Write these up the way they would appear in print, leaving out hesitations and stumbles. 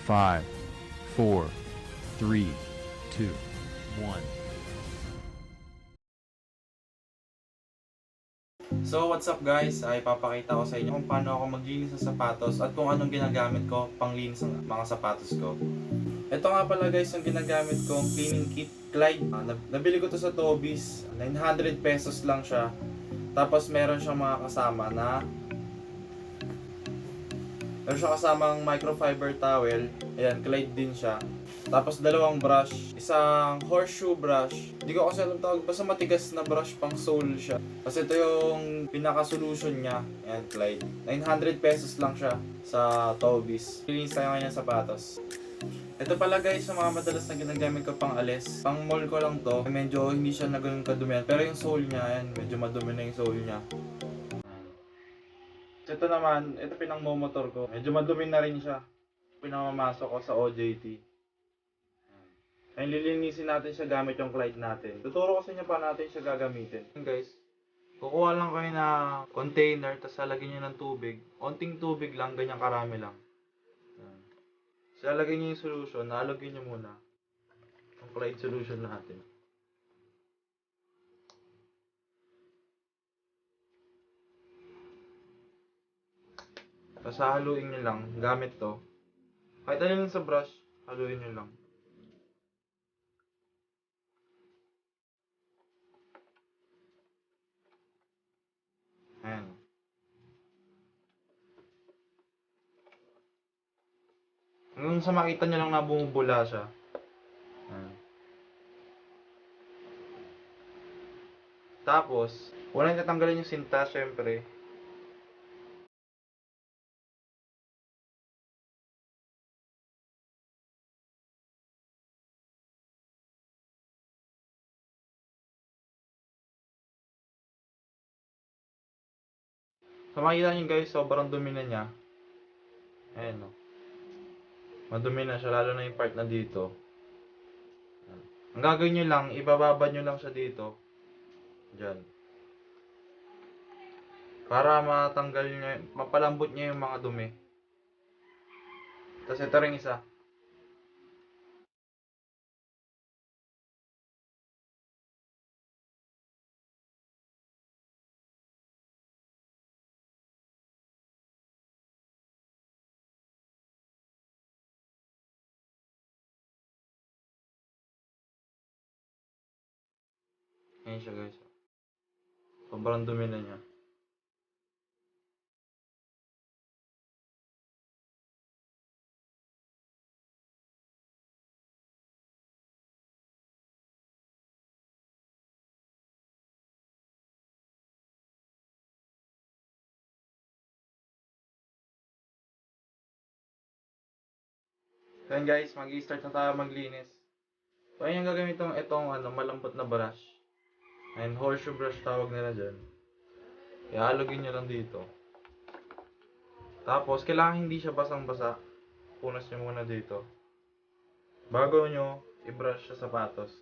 5, 4, 3, 2, 1. So what's up guys, ay papakita ko sa inyo kung paano ako maglinis ng sapatos at kung anong ginagamit ko panglinis ng mga sapatos ko. Ito nga pala guys yung ginagamit kong cleaning kit, Clyde. Nabili ko to sa Tobis, 900 pesos lang siya. Tapos meron siyang mga kasama na meron siyang kasamang microfiber towel. Ayan, Clyde din siya. Tapos dalawang brush, isang horseshoe brush. Hindi ko kasi alam tawag, basta matigas na brush pang sole siya. Kasi ito yung pinaka-solution niya. Ayan, Clyde. 900 pesos lang siya sa Tobis. Release tayo ngayon ng sapatos. Ito pala guys, yung mga madalas na ginagamit ko pang alis. Pang mall ko lang to. Medyo hindi siya na ganun kadumihan. Pero yung sole niya, ayan, medyo madumi na yung sole niya. So ito naman, ito pinang-motor ko. Medyo madumi na rin siya. Pinamamasok ko sa OJT. Ay lilinisin natin siya gamit yung Clyde natin. Tuturo ko sa inyo paano natin siya gagamitin. Guys, kukuha lang kayo ng container, tapos lalagyan nyo ng tubig. Onting tubig lang, ganyan karami lang. So lalagyan nyo yung solution, nalagyan nyo muna. Yung Clyde solution natin. Tapos haluin nyo lang, gamit to. Kahit alin sa brush, haluin nyo lang. Ayan. Hanggang sa makita nyo lang na bumubula siya. Ayan. Tapos, unang tatanggalin yung sinta, syempre. So makikita nyo guys, sobrang dumi na niya. Ayan o. Madumi na siya, lalo na yung part na dito. Ang gagawin nyo lang, ibababa nyo lang siya dito. Diyan. Para matanggal nyo, mapalambot niya yung mga dumi. Tapos ito rin isa. Ayan siya guys. Sobrang dumi na niya. So yun guys, mag-i-start na tayo maglinis. So ayun yung gagamitin itong malambot na brush. Ayun, horseshoe brush tawag nila dyan. Iaalogin nyo lang dito. Tapos, kailangan hindi siya basang-basa. Punas nyo muna dito. Bago nyo i-brush sa sapatos.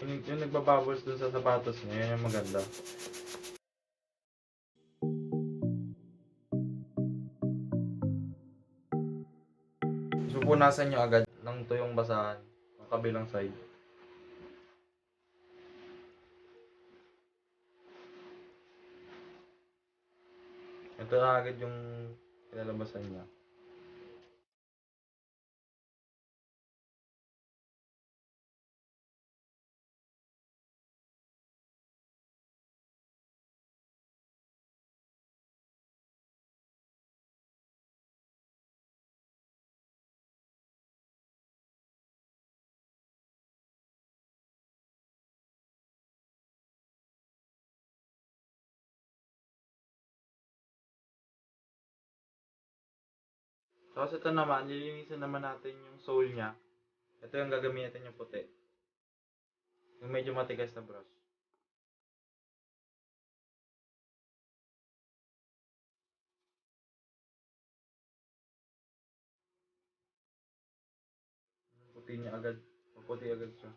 Yung nagbabubbles dun sa sapatos nyo, yun yung maganda. So, punasan nyo agad ng tuyong basahan ng kabilang side. Ito na agad yung ilalabasan niya. Tapos ito naman, lilinisan naman natin yung sole niya. Ito yung gagamitin yung puti. Yung medyo matigas na brush. Puti niya agad. Puti agad siya.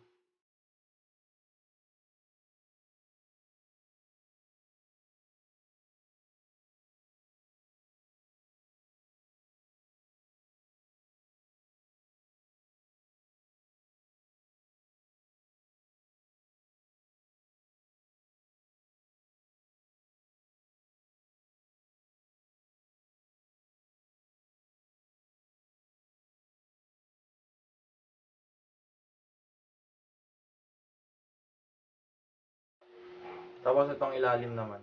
Tapos itong ilalim naman.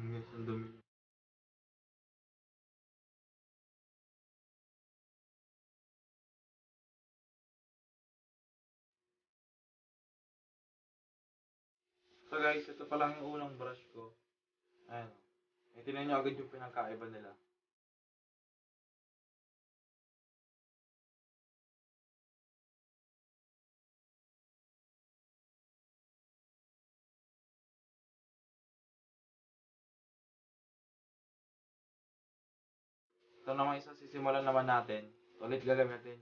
Guys, ang dumi. So guys, ito pa lang yung unang brush ko. Ayan. Tingnan nyo agad yung pinagkaiba nila. Ito naman isa, sisimulan naman natin. Ulit gagamitin.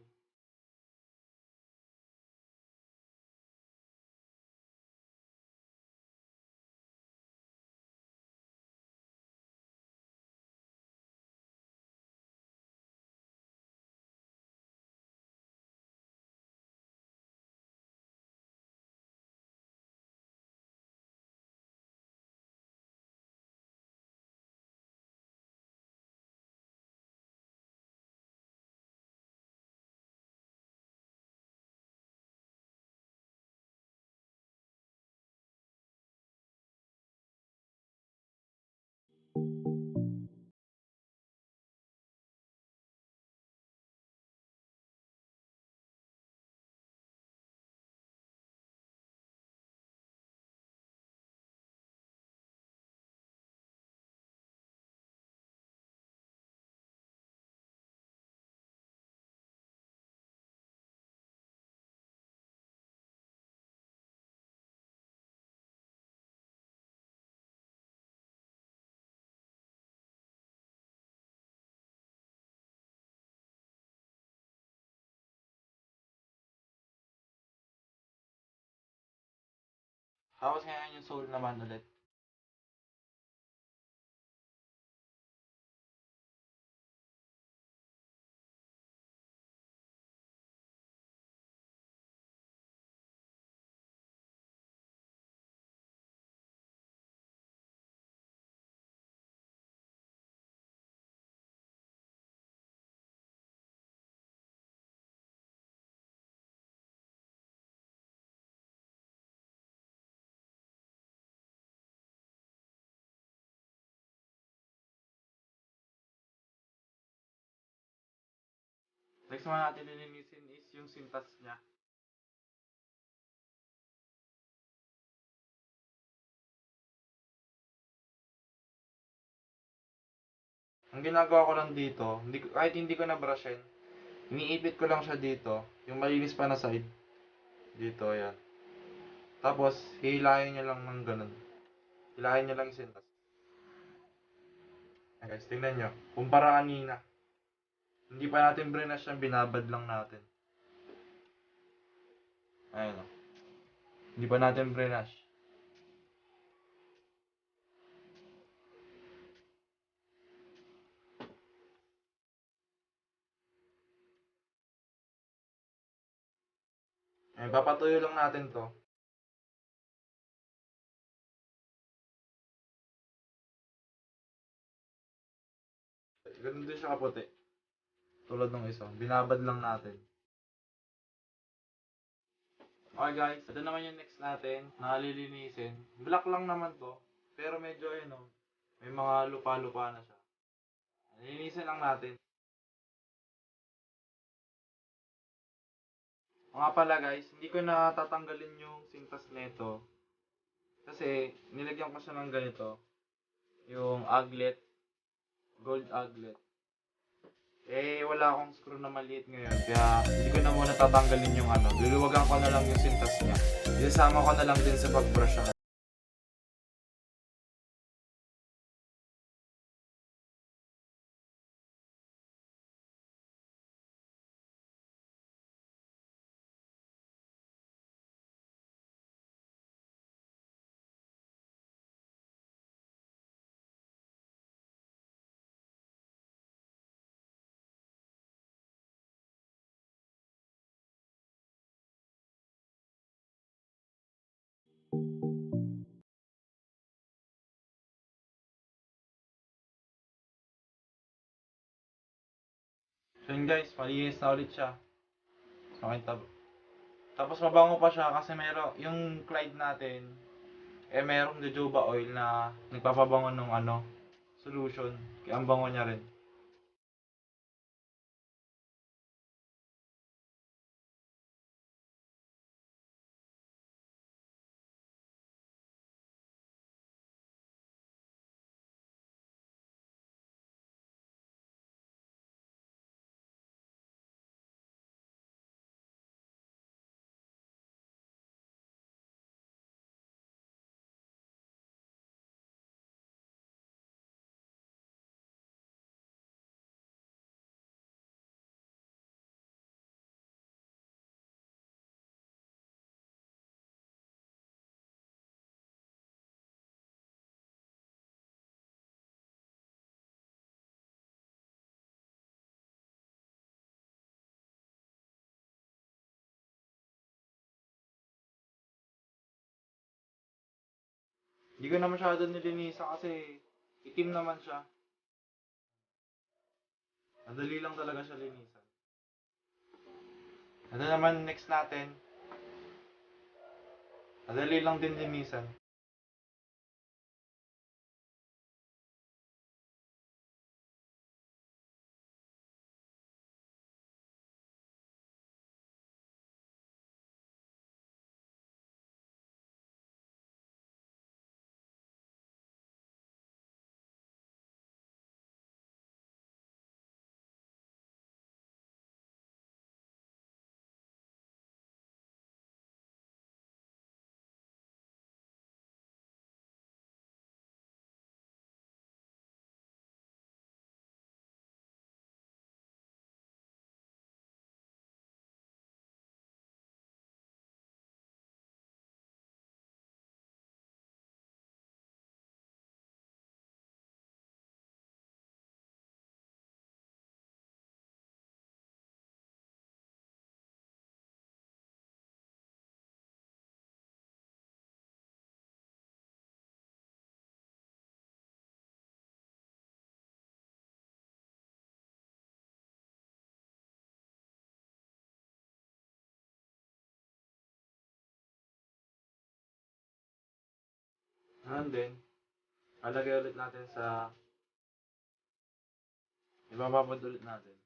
Tapos ngayon yung sole naman ulit. Next naman natin lilinisin is yung sintas niya. Ang ginagawa ko lang dito, kahit hindi ko na brushin, iniipit ko lang siya dito, yung malinis pa na side. Dito, yan. Tapos, hihilahin niya lang ng ganun. Hilahin niya lang yung sintas. Ayan guys, tingnan nyo. Kumpara kanina. Hindi pa natin brinas yan, binabad lang natin. Ayan o. Hindi pa natin brinas. Ayan, papatuyo lang natin to. Ganun din siya kaputi. Tulad ng isa. Binabad lang natin. Okay guys, ito naman yung next natin na lilinisin. Black lang naman to. Pero medyo ayun o. May mga lupa-lupa na siya. Lilinisin lang natin. Mga pala guys, hindi ko na tatanggalin yung sintas nito. Kasi nilagyan ko siya ng ganito. Yung aglet. Gold aglet. Wala akong screw na maliit ngayon. Kaya hindi ko na muna tatanggalin yung ano. Luluwagan ko na lang yung sintas niya. Isasama ko na lang din sa pagbrush. So yun guys, malinis na ulit siya. Okay, tapos mabango pa siya kasi meron yung Clyde natin, merong jojoba oil na nagpapabango ng solution. Kaya ang bango niya rin. Hindi ko na masyado nilinisan kasi itim naman siya. Madali lang talaga siya linisan. Ito naman next natin. Madali lang din linisan. Ngayon din, lalagay ulit natin sa ibababad ulit natin.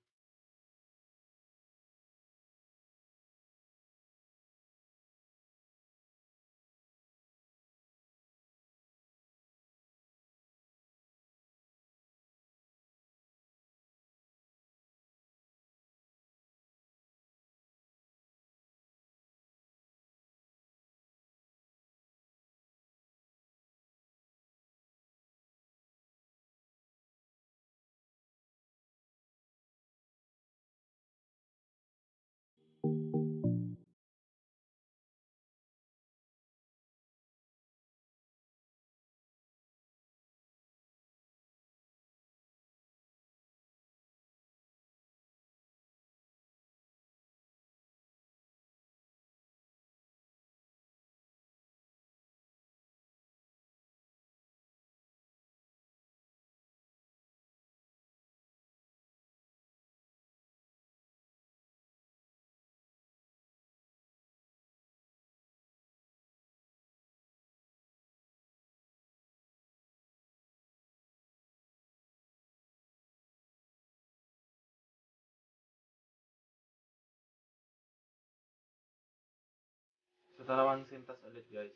Sa dalawang sintas ulit guys.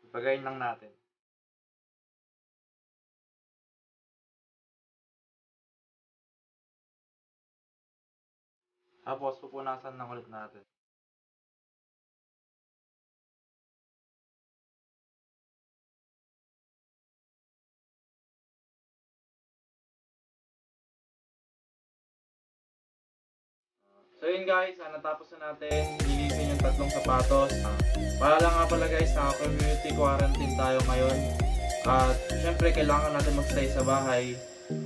Ipagayin lang natin. Tapos pupunasan lang ulit natin. So yun guys, natapos na natin linisin yung tatlong sapatos. Para lang nga pala guys, community quarantine tayo ngayon. At syempre kailangan natin magstay sa bahay.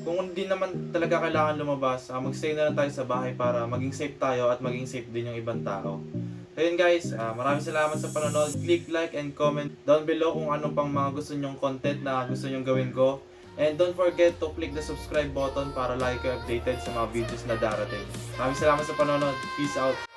Kung hindi naman talaga kailangan lumabas, magstay na lang tayo sa bahay para maging safe tayo at maging safe din yung ibang tao. So yun guys, maraming salamat sa panonood. Click like and comment down below kung anong pang mga gusto nyong content na gusto nyong gawin ko. And don't forget to click the subscribe button para lagi kayo updated sa mga videos na darating. Maraming salamat sa panonood. Peace out!